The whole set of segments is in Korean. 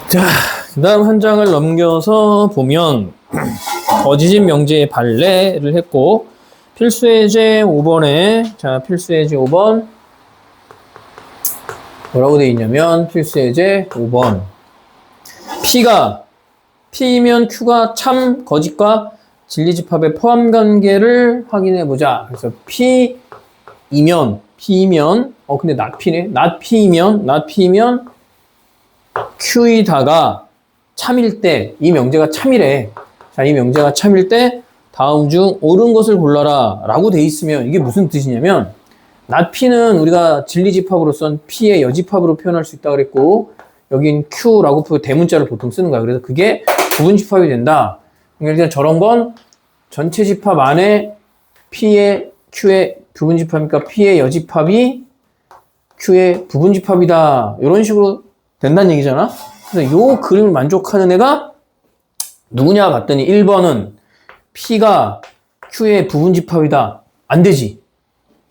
자, 그 다음 한 장을 넘겨서 보면 거짓 명제의 발레를 했고 필수예제 5번에 자 필수예제 5번 뭐라고 되어 있냐면 필수예제 5번 P이면 Q가 참 거짓과 진리집합의 포함관계를 확인해보자. 그래서 P이면 근데 not P네. not P이면 Q이다가 참일 때 이 명제가 참이래. 자, 이 명제가 참일 때 다음 중 옳은 것을 골라라 라고 돼 있으면 이게 무슨 뜻이냐면 not P는 우리가 진리집합으로 쓴 P의 여집합으로 표현할 수 있다 그랬고 여긴 Q라고 대문자를 보통 쓰는 거야. 그래서 그게 부분집합이 된다. 그러니까 저런 건 전체 집합 안에 P의 Q의 부분집합이니까 P의 여집합이 Q의 부분집합이다. 이런 식으로 된다는 얘기잖아. 그래서 요 그림을 만족하는 애가 누구냐 봤더니 1번은 P가 Q의 부분집합이다. 안 되지.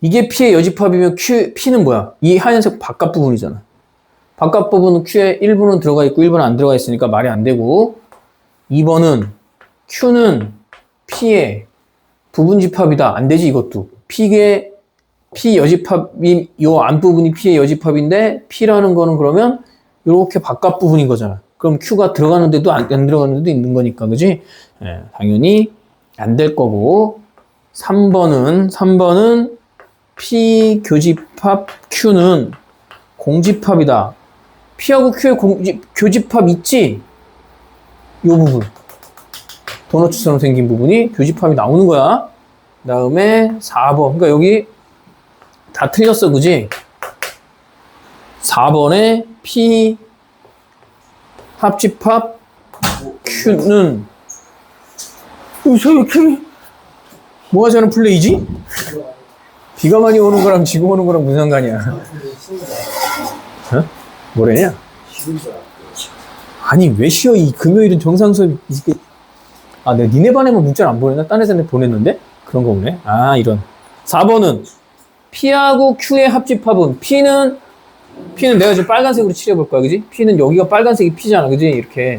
이게 P의 여집합이면 P는 뭐야? 이 하얀색 바깥 부분이잖아. 바깥 부분은 Q의 1번은 들어가 있고 1번은 안 들어가 있으니까 말이 안 되고 2번은 Q는 P의 부분집합이다. 안 되지 이것도. P 여집합이 요 안부분이 P의 여집합인데 P라는 거는 그러면 이렇게 바깥 부분인 거잖아. 그럼 Q가 들어가는 데도 안 들어가는 데도 있는 거니까 그지? 네, 당연히 안 될 거고 3번은 P 교집합 Q는 공집합이다. P하고 Q의 교집합 있지? 요 부분. 도너츠처럼 생긴 부분이 교집합이 나오는 거야. 그 다음에 4번. 그러니까 여기 다 틀렸어, 그지? 4번에 P 합집합 Q는 여기서 이렇게 뭐 하자는 플레이지? 비가 많이 오는 거랑 지금 오는 거랑 무슨 상관이야? 어? 뭐래냐? 아니 왜 쉬어? 이 금요일은 정상 수업이 아 내가 니네 반에만 문자를 안 보냈나? 딴 애한테 보냈는데? 그런 거 보네. 아 이런 4번은 P하고 Q의 합집합은 P는 내가 지금 빨간색으로 칠해볼 거야 그지? P는 여기가 빨간색이 P잖아 그지? 이렇게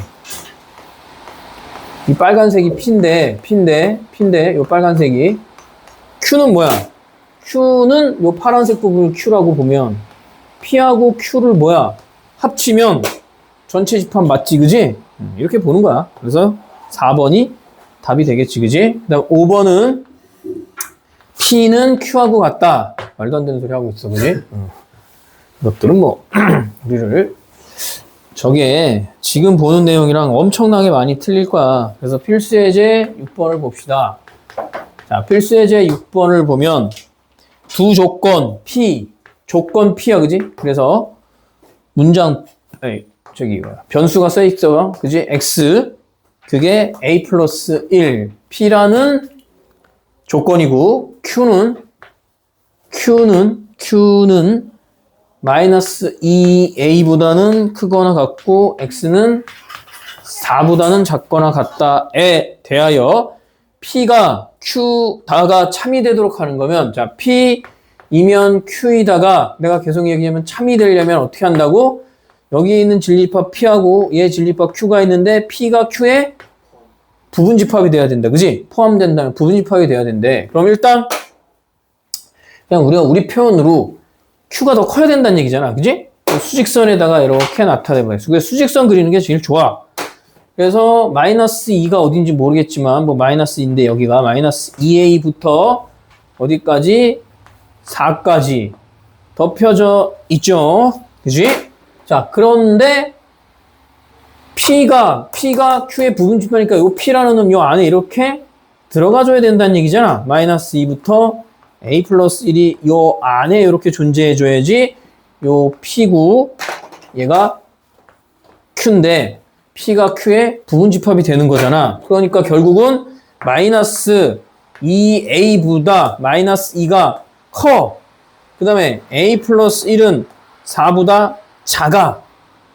이 빨간색이 P인데 요 빨간색이 Q는 뭐야? Q는 요 파란색 부분을 Q라고 보면 P하고 Q를 뭐야? 합치면 전체 집합 맞지 그지? 이렇게 보는 거야. 그래서 4번이 답이 되겠지 그지? 그 다음 5번은 P는 Q하고 같다. 말도 안 되는 소리 하고 있어 그지? 이것들은 뭐 우리를 저게 지금 보는 내용이랑 엄청나게 많이 틀릴 거야. 그래서 필수예제 6번을 봅시다. 자, 필수예제 6번을 보면 두 조건 조건 P야 그지? 그래서 문장 변수가 써 있어 그지? X 그게 A 플러스 1 P라는 조건이고 Q는 마이너스 2a보다는 크거나 같고 x는 4보다는 작거나 같다에 대하여 p가 q다가 참이 되도록 하는 거면 자 p이면 q이다가 내가 계속 얘기하면 참이 되려면 어떻게 한다고? 여기 있는 진리집합 p하고 얘 진리집합 q가 있는데 p가 q의 부분집합이 돼야 된다. 그지? 포함된다면 부분집합이 돼야 된대. 그럼 일단 그냥 우리 표현으로 Q가 더 커야 된다는 얘기잖아. 그지? 수직선에다가 이렇게 나타내봐요. 그래서 수직선 그리는 게 제일 좋아. 그래서 마이너스 2가 어딘지 모르겠지만 뭐 마이너스 2인데 여기가 마이너스 2a부터 어디까지? 4까지 덮여져 있죠. 그지? 자, 그런데 P가 Q의 부분집합이니까 요 P라는 놈 요 안에 이렇게 들어가줘야 된다는 얘기잖아. 마이너스 2부터 A 플러스 1이 요 안에 이렇게 존재해줘야지 요 P고 얘가 Q인데 P가 Q의 부분집합이 되는 거잖아. 그러니까 결국은 마이너스 2A보다 마이너스 2가 커. 그 다음에 A 플러스 1은 4보다 작아.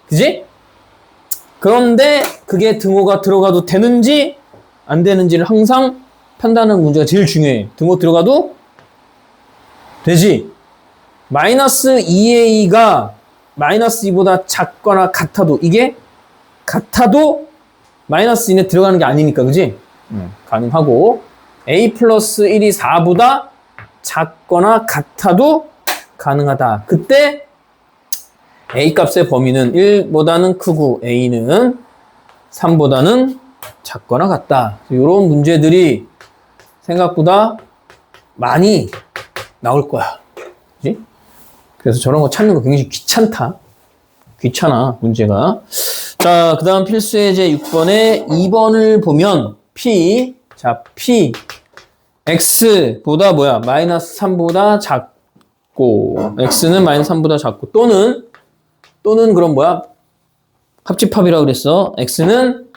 그지? 그런데 그게 등호가 들어가도 되는지 안 되는지를 항상 판단하는 문제가 제일 중요해. 등호 들어가도 되지. 마이너스 2a가 마이너스 2보다 작거나 같아도 이게 같아도 마이너스 2에 들어가는 게 아니니까, 그지? 가능하고, a 플러스 1이 4보다 작거나 같아도 가능하다. 그때 a 값의 범위는 1보다는 크고 a는 3보다는 작거나 같다. 이런 문제들이 생각보다 많이 나올 거야. 그지? 그래서 저런 거 찾는 거 굉장히 귀찮다. 귀찮아, 문제가. 자, 그 다음 필수예제 6번에 2번을 보면 P, 자, P, X보다 뭐야? 마이너스 3보다 작고, X는 마이너스 3보다 작고, 또는 그럼 뭐야? 합집합이라고 그랬어. X는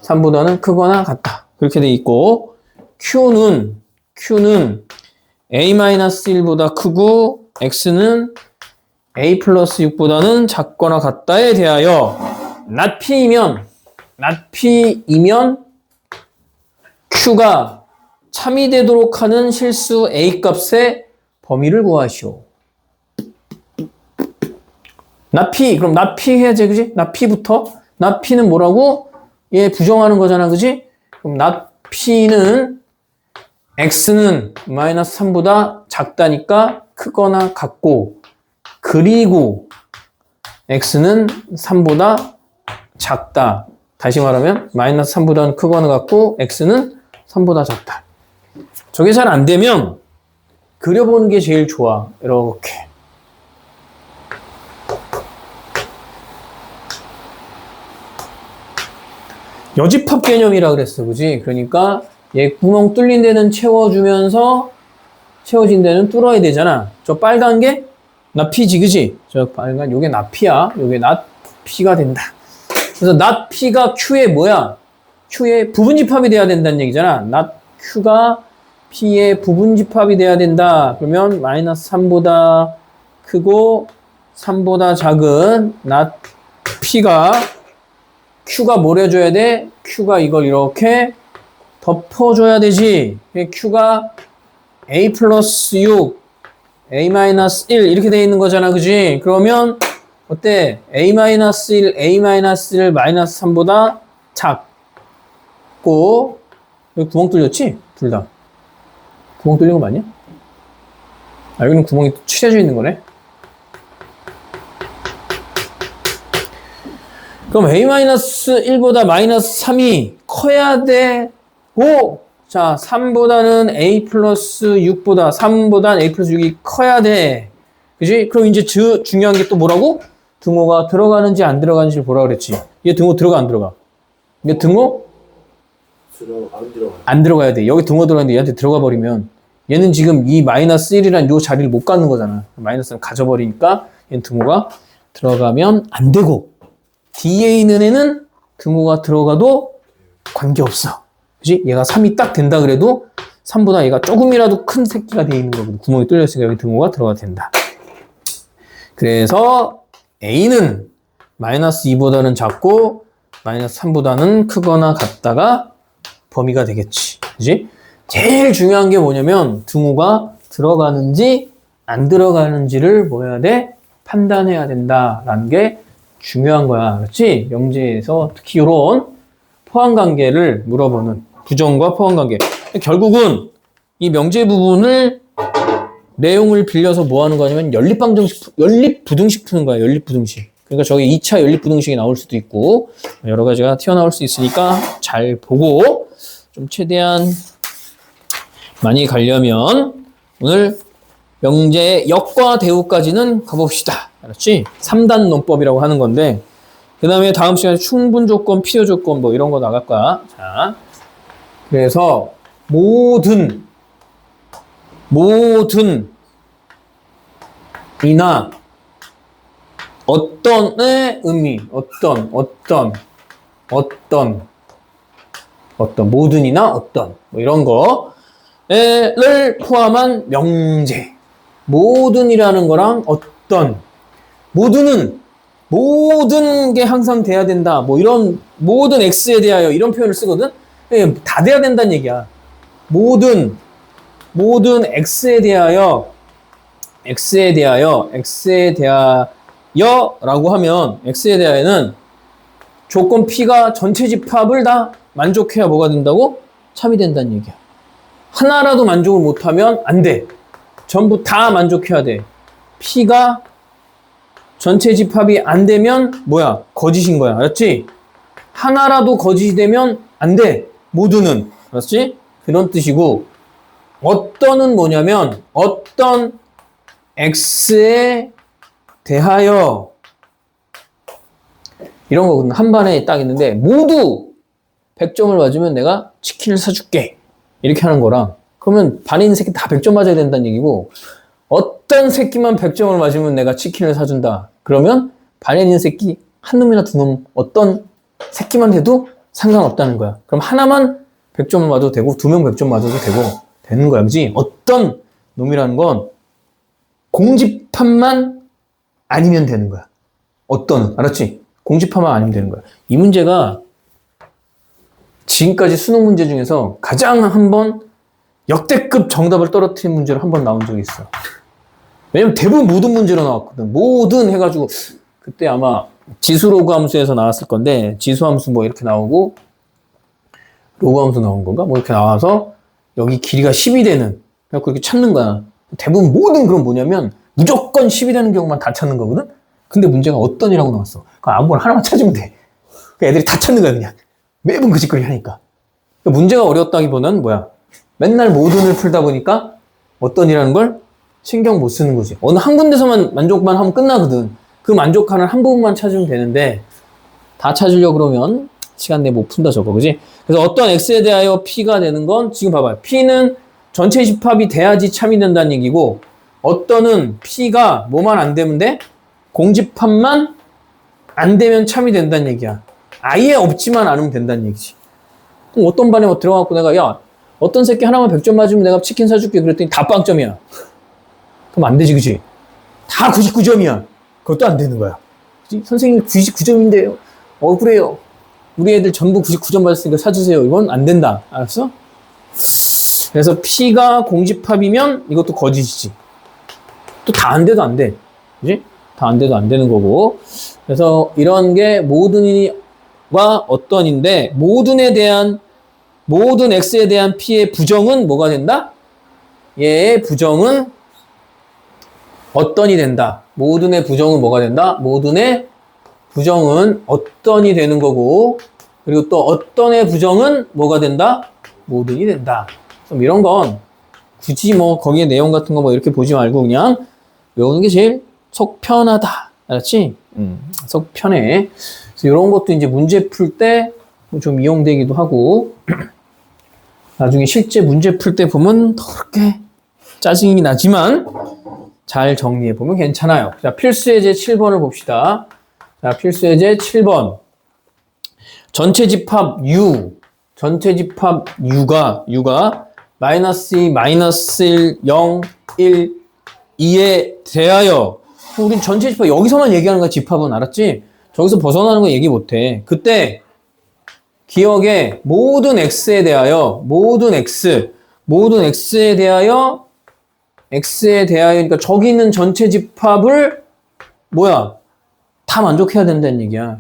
3보다는 크거나 같다. 그렇게 돼 있고, Q는 A-1보다 크고, X는 A 플러스 6보다는 작거나 같다에 대하여 not P이면 Q가 참이 되도록 하는 실수 A 값의 범위를 구하시오. not P, 그럼 not P 해야지, 그지? not P부터. not P는 뭐라고? 얘 부정하는 거잖아, 그지? 그럼 not P는 X는 마이너스 3보다 작다니까 크거나 같고, 그리고 X는 3보다 작다. 다시 말하면 마이너스 3보다는 크거나 같고 X는 3보다 작다. 저게 잘 안 되면 그려보는 게 제일 좋아. 이렇게. 여집합 개념이라 그랬어. 그지? 그러니까 얘 구멍 뚫린 데는 채워주면서 채워진 데는 뚫어야 되잖아. 저 빨간 게 나피지, 그지? 저 빨간, 요게 나피야. 요게 나피가 된다. 그래서 나피가 Q의 뭐야? Q의 부분집합이 돼야 된다는 얘기잖아. 나 Q가 P의 부분집합이 돼야 된다. 그러면 마이너스 3보다 크고 3보다 작은 나 P가 Q가 뭘 해줘야 돼? Q가 이걸 이렇게 덮어줘야 되지. Q가 A 플러스 6, A-1 이렇게 돼 있는 거잖아. 그지? 그러면 어때? A-1, A-1 마이너스 3보다 작고 여기 구멍 뚫렸지? 둘 다. 구멍 뚫린 거 맞냐? 아, 여기는 구멍이 칠해져 있는 거네. 그럼 A-1보다 마이너스 3이 커야 되고, 자, 3보다는 A 플러스 6보다, 3보다는 A 플러스 6이 커야 돼. 그지? 그럼 이제 중요한 게 또 뭐라고? 등호가 들어가는지 안 들어가는지를 보라 그랬지. 얘 등호 들어가, 안 들어가? 얘 등호? 안 들어가야 돼. 여기 등호 들어가는데 얘한테 들어가 버리면 얘는 지금 이 마이너스 1이라는 요 자리를 못 갖는 거잖아. 마이너스는 가져버리니까 얘는 등호가 들어가면 안 되고, D에 있는 애는 등호가 들어가도 관계없어. 그지? 얘가 3이 딱 된다 그래도 3보다 얘가 조금이라도 큰 새끼가 되어 있는 거거든. 구멍이 뚫렸으니까 여기 등호가 들어가도 된다. 그래서 A는 마이너스 2보다는 작고 마이너스 3보다는 크거나 같다가 범위가 되겠지. 그지? 제일 중요한 게 뭐냐면 등호가 들어가는지 안 들어가는지를 뭐 해야 돼? 판단해야 된다라는 게 중요한 거야. 그렇지? 영재에서 특히 이런 포함관계를 물어보는 부정과 포함관계. 결국은 이 명제 부분을 내용을 빌려서 뭐 하는 거냐면 연립부등식 푸는 거야. 연립부등식. 그러니까 저게 2차 연립부등식이 나올 수도 있고 여러 가지가 튀어나올 수 있으니까 잘 보고 좀 최대한 많이 가려면 오늘 명제의 역과 대우까지는 가봅시다. 알았지? 3단 논법이라고 하는 건데 그 다음에 다음 시간에 충분조건, 필요조건 뭐 이런 거 나갈 거야. 자, 그래서 모든 이나 어떤의 의미, 어떤 모든이나 어떤 뭐 이런 거를 포함한 명제. 모든이라는 거랑 어떤 모든 게 항상 돼야 된다. 뭐 이런 모든 X에 대하여 이런 표현을 쓰거든. 다 돼야 된다는 얘기야. 모든 X에 대하여라고 하면 X에 대하여는 조건 P가 전체 집합을 다 만족해야 뭐가 된다고? 참이 된다는 얘기야. 하나라도 만족을 못하면 안 돼. 전부 다 만족해야 돼. P가 전체 집합이 안 되면 뭐야? 거짓인 거야. 알았지? 하나라도 거짓이 되면 안 돼. 모두는. 알았지? 그런 뜻이고, 어떤은 뭐냐면 어떤 X에 대하여 이런 거거든. 한 반에 딱 있는데 모두 100점을 맞으면 내가 치킨을 사줄게. 이렇게 하는 거랑, 그러면 반에 있는 새끼 다 100점 맞아야 된다는 얘기고, 어떤 새끼만 100점을 맞으면 내가 치킨을 사준다. 그러면 반에 있는 새끼 한 놈이나 두 놈 어떤 새끼만 해도 상관없다는 거야. 그럼 하나만 100점을 맞아도 되고 두 명 100점 맞아도 되고 되는 거야. 그지? 어떤 놈이라는 건 공집합만 아니면 되는 거야. 어떤, 알았지? 공집합만 아니면 되는 거야. 이 문제가 지금까지 수능 문제 중에서 가장 한번 역대급 정답을 떨어뜨린 문제로 한 번 나온 적이 있어. 왜냐면 대부분 모든 문제로 나왔거든. 모든 해가지고, 그때 아마 지수로그 함수에서 나왔을 건데, 지수 함수 뭐 이렇게 나오고, 로그 함수 나온 건가? 뭐 이렇게 나와서, 여기 길이가 10이 되는, 그래서 이렇게 찾는 거야. 대부분 모든 그런 뭐냐면, 무조건 10이 되는 경우만 다 찾는 거거든? 근데 문제가 어떤이라고 나왔어. 그럼 아무거나 하나만 찾으면 돼. 그러니까 애들이 다 찾는 거야, 그냥. 매번 그 짓거리 하니까. 그러니까 문제가 어려웠다기보다는 뭐야? 맨날 모든을 풀다 보니까 어떤이라는 걸 신경 못 쓰는 거지. 어느 한 군데서만 만족만 하면 끝나거든. 그 만족하는 한 부분만 찾으면 되는데, 다 찾으려고 그러면 시간 내에 못 푼다 저거, 그지? 그래서 어떤 X에 대하여 P가 되는 건, 지금 봐봐요. P는 전체 집합이 돼야지 참이 된다는 얘기고, 어떤은 P가 뭐만 안 되면 돼? 공집합만 안 되면 참이 된다는 얘기야. 아예 없지만 않으면 된다는 얘기지. 그럼 어떤 반에 들어가갖고 내가, 야, 어떤 새끼 하나만 100점 맞으면 내가 치킨 사줄게. 그랬더니 다 빵점이야. 그럼 안 되지, 그지? 다 99점이야. 그것도 안 되는 거야. 그치? 선생님 99점인데요. 그래요. 우리 애들 전부 99점 맞았으니까 사주세요. 이건 안 된다. 알았어? 그래서 P가 공집합이면 이것도 거짓이지. 또 다 안 돼도 안 돼. 그지? 다 안 돼도 안 되는 거고. 그래서 이런 게 모든과 어떤인데, 모든 X에 대한 P의 부정은 뭐가 된다? 얘의 부정은 어떤이 된다. 모든의 부정은 뭐가 된다? 모든의 부정은 어떤이 되는 거고, 그리고 또 어떤의 부정은 뭐가 된다? 모든이 된다. 그럼 이런 건 굳이 뭐 거기에 내용 같은 거 뭐 이렇게 보지 말고 그냥 외우는 게 제일 속 편하다. 알았지? 속 편해. 그래서 이런 것도 이제 문제 풀 때 좀 이용되기도 하고, 나중에 실제 문제 풀 때 보면 그렇게 짜증이 나지만 잘 정리해 보면 괜찮아요. 자, 필수예제 7번을 봅시다. 자, 필수예제 7번. 전체 집합 U. 전체 집합 U가 마이너스 2, 마이너스 1, 0, 1, 2에 대하여. 우린 전체 집합 여기서만 얘기하는 거야, 집합은. 알았지? 저기서 벗어나는 거 얘기 못 해. 그때 기억에 모든 X에 대하여, 모든 X에 대하여, 그러니까 저기 있는 전체 집합을 뭐야? 다 만족해야 된다는 얘기야.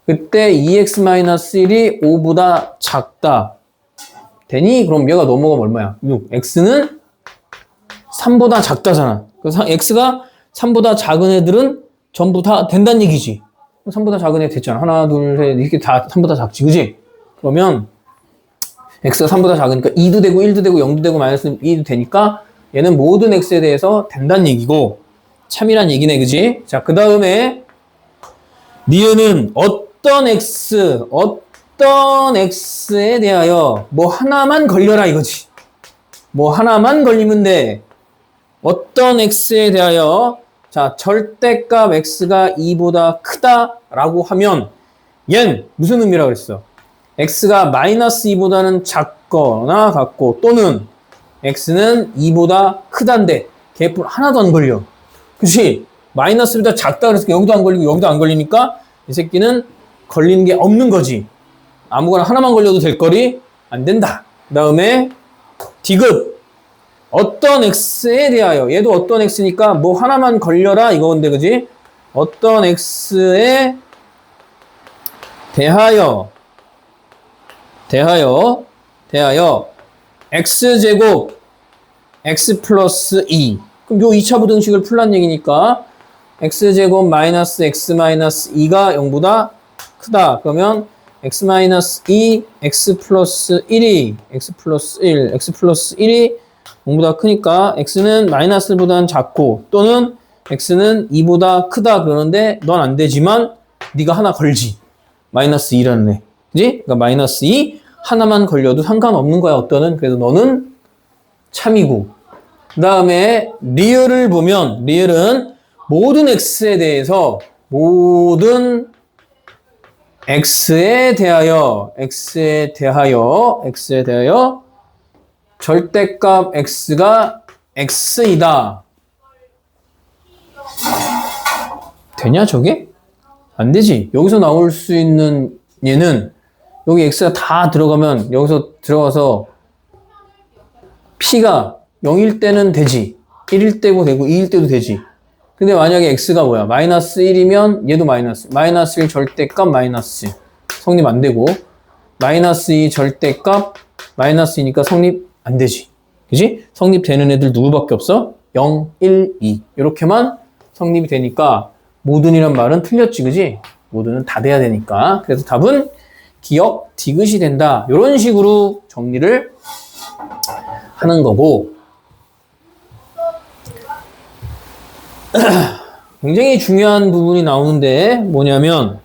그때 2x-1이 5보다 작다. 되니? 그럼 얘가 넘어가면 얼마야? 6. X는 3보다 작다잖아. 그래서 X가 3보다 작은 애들은 전부 다 된다는 얘기지. 3보다 작은 애 됐잖아. 하나, 둘, 셋, 이렇게 다 3보다 작지. 그지? 그러면 X가 3보다 작으니까 2도 되고 1도 되고 0도 되고 마이너스 2도 되니까 얘는 모든 X에 대해서 된다는 얘기고 참이란 얘기네. 그지? 자, 그 다음에 니은은 어떤 X에 대하여 뭐 하나만 걸려라 이거지. 뭐 하나만 걸리면 돼. 어떤 X에 대하여, 자, 절대값 X가 2보다 크다라고 하면 얘는 무슨 의미라고 그랬어? X가 마이너스 2보다는 작거나 같고, 또는 X는 2보다 크단데 개뿔 하나도 안 걸려. 그치? 마이너스보다 작다 그래서 여기도 안 걸리고 여기도 안 걸리니까 이 새끼는 걸리는 게 없는 거지. 아무거나 하나만 걸려도 될 거리 안 된다. 그 다음에 디귿. 어떤 X에 대하여, 얘도 어떤 X니까 뭐 하나만 걸려라 이건데, 그지? 어떤 X에 대하여 x제곱 x 플러스 2. 그럼 요 2차 부등식을 풀란 얘기니까 x제곱 마이너스 x 마이너스 2가 0보다 크다. 그러면 x 마이너스 2, x 플러스 1이 x 플러스 1이 0보다 크니까 x는 마이너스보다는 작고 또는 x는 2보다 크다. 그러는데 넌 안 되지만 네가 하나 걸지. 마이너스 2라는 애. 그지? 그러니까 마이너스 2 하나만 걸려도 상관없는 거야. 어떠는. 그래서 너는 참이고. 그 다음에 리을을 보면 리을은 모든 x에 대해서 x에 대하여 절대값 x가 x이다. 되냐 저게? 안 되지. 여기서 나올 수 있는 얘는 여기 x가 다 들어가면 여기서 들어가서 p가 0일 때는 되지. 1일 때고 되고 2일 때도 되지. 근데 만약에 x가 뭐야? 마이너스 1이면 얘도 마이너스 1 절대값 마이너스 성립 안 되고 마이너스 2 절대값 마이너스 2니까 성립 안 되지. 그지? 성립되는 애들 누구밖에 없어? 0, 1, 2 이렇게만 성립이 되니까 모든이란 말은 틀렸지. 그지? 모든은 다 돼야 되니까. 그래서 답은 기억 디귿이 된다. 이런 식으로 정리를 하는 거고 굉장히 중요한 부분이 나오는데 뭐냐면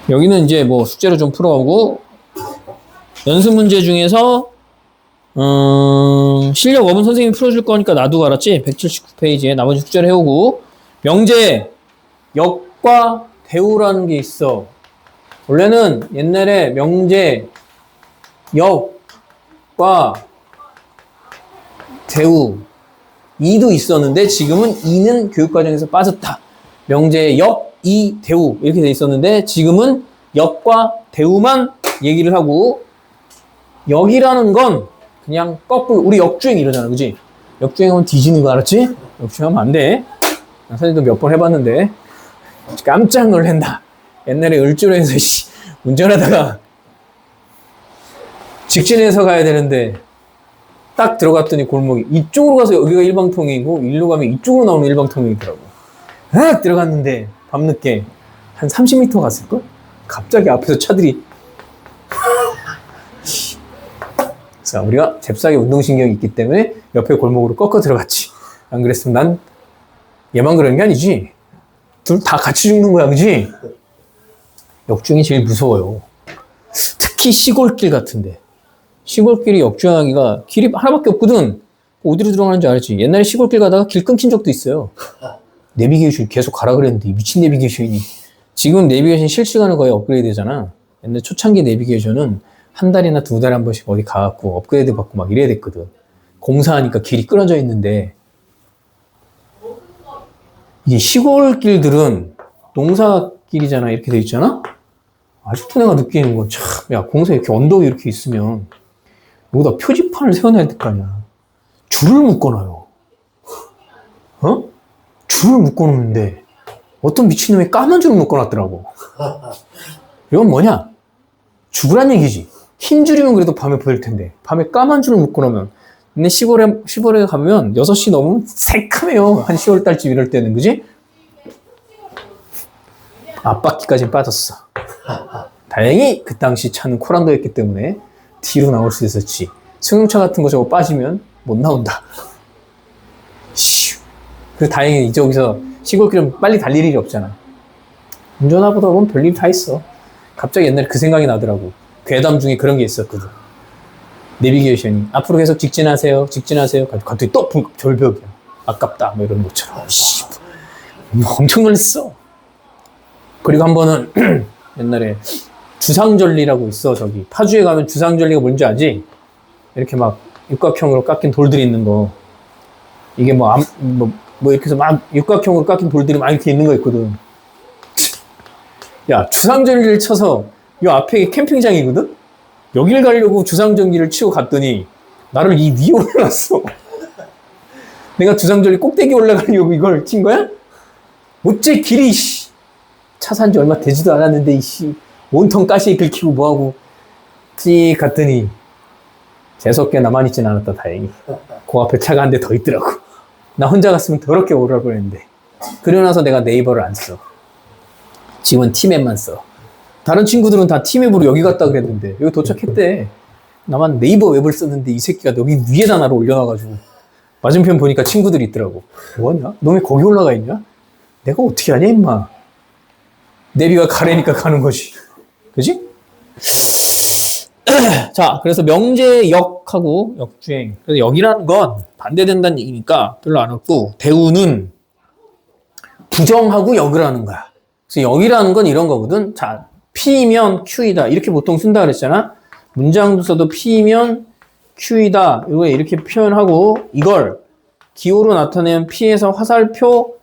여기는 이제 뭐 숙제로 좀 풀어오고 연습 문제 중에서 실력 업은 선생님이 풀어줄 거니까 놔두고 알았지? 179페이지에 나머지 숙제를 해오고 명제 역과 대우라는 게 있어. 원래는 옛날에 명제 역과 대우 2도 있었는데 지금은 2는 교육과정에서 빠졌다. 명제 역, 2, 대우 이렇게 돼 있었는데 지금은 역과 대우만 얘기를 하고 역이라는 건 그냥 거꾸로 우리 역주행 이러잖아. 그지? 역주행하면 뒤지는 거 알았지? 역주행하면 안 돼. 사실도 몇 번 해봤는데 깜짝 놀란다. 옛날에 을주로에서 운전하다가 직진해서 가야 되는데 딱 들어갔더니 골목이 이쪽으로 가서 여기가 일방통행이고 일로 가면 이쪽으로 나오는 일방통행이더라고. 딱 들어갔는데 밤늦게 한 30m 갔을걸? 갑자기 앞에서 차들이 자, 우리가 잽싸게 운동신경이 있기 때문에 옆에 골목으로 꺾어 들어갔지. 안 그랬으면 난 얘만 그런 게 아니지. 둘 다 같이 죽는 거야. 그지? 역주행이 제일 무서워요. 특히 시골길 같은데. 시골길이 역주행하기가 길이 하나밖에 없거든. 어디로 들어가는지 알지? 옛날에 시골길 가다가 길 끊긴 적도 있어요. 내비게이션 계속 가라 그랬는데 미친 내비게이션이. 지금 내비게이션 실시간으로 거의 업그레이드 되잖아. 옛날 초창기 내비게이션은 한 달이나 두 달에 한 번씩 어디 가갖고 업그레이드 받고 막 이래야 됐거든. 공사하니까 길이 끊어져 있는데 이게 시골길들은 농사길이잖아. 이렇게 돼 있잖아. 아직도 내가 느끼는 건 참, 야, 공사에 이렇게 언덕이 이렇게 있으면 여기다 표지판을 세워놔야 될 거 아니야. 줄을 묶어놔요. 어? 줄을 묶어놓는데 어떤 미친놈이 까만 줄을 묶어놨더라고. 이건 뭐냐? 죽으란 얘기지. 흰 줄이면 그래도 밤에 보일 텐데 밤에 까만 줄을 묶어놓으면 근데 시골에 가면 6시 넘으면 새카매요. 한 10월 달쯤 이럴 때는. 그지? 앞바퀴까지 빠졌어. 다행히 그 당시 차는 코란도였기 때문에 뒤로 나올 수 있었지. 승용차 같은 거 저거 빠지면 못 나온다. 그래서 다행히 저기서 시골길은 빨리 달릴 일이 없잖아. 운전하다 보면 별일 다 있어. 갑자기 옛날에 그 생각이 나더라고. 괴담 중에 그런 게 있었거든. 내비게이션이 앞으로 계속 직진하세요. 갑자기 또 절벽이야. 아깝다. 뭐 이런 것처럼. 엄청 놀랐어. 그리고 한 번은 옛날에 주상절리라고 있어. 저기 파주에 가면 주상절리가 뭔지 알지? 이렇게 막 육각형으로 깎인 돌들이 있는 거. 이게 뭐 이렇게 해서 막 육각형으로 깎인 돌들이 막 이렇게 있는 거 있거든. 야, 주상절리를 쳐서 이 앞에 캠핑장이거든? 여길 가려고 주상절리를 치고 갔더니 나를 이 위에 올려놨어. 내가 주상절리 꼭대기 올라가려고 이걸 친 거야? 어째 길이 차 산 지 얼마 되지도 않았는데 이씨 온통 가시에 긁히고 뭐하고 찍 갔더니 재수없게 나만 있진 않았다 다행히. 그 앞에 차가 한 대 더 있더라고. 나 혼자 갔으면 더럽게 오라고 했는데. 그러고 나서 내가 네이버를 안 써. 지금은 티맵만 써. 다른 친구들은 다 티맵으로 여기 갔다 그랬는데 여기 도착했대. 나만 네이버 웹을 썼는데 이 새끼가 여기 위에다 나를 올려놔가지고 맞은편 보니까 친구들이 있더라고. 뭐냐? 너 왜 거기 올라가 있냐? 내가 어떻게 하냐 임마. 내비가 가래니까 가는 거지. 그지? 자, 그래서 명제역하고 역주행. 그래서 역이라는 건 반대된다는 얘기니까 별로 안 어렵고, 대우는 부정하고 역을 하는 거야. 그래서 역이라는 건 이런 거거든. 자, P면 Q이다. 이렇게 보통 쓴다 그랬잖아. 문장도 써도 P면 Q이다. 이거 이렇게 표현하고, 이걸 기호로 나타내면 P에서 화살표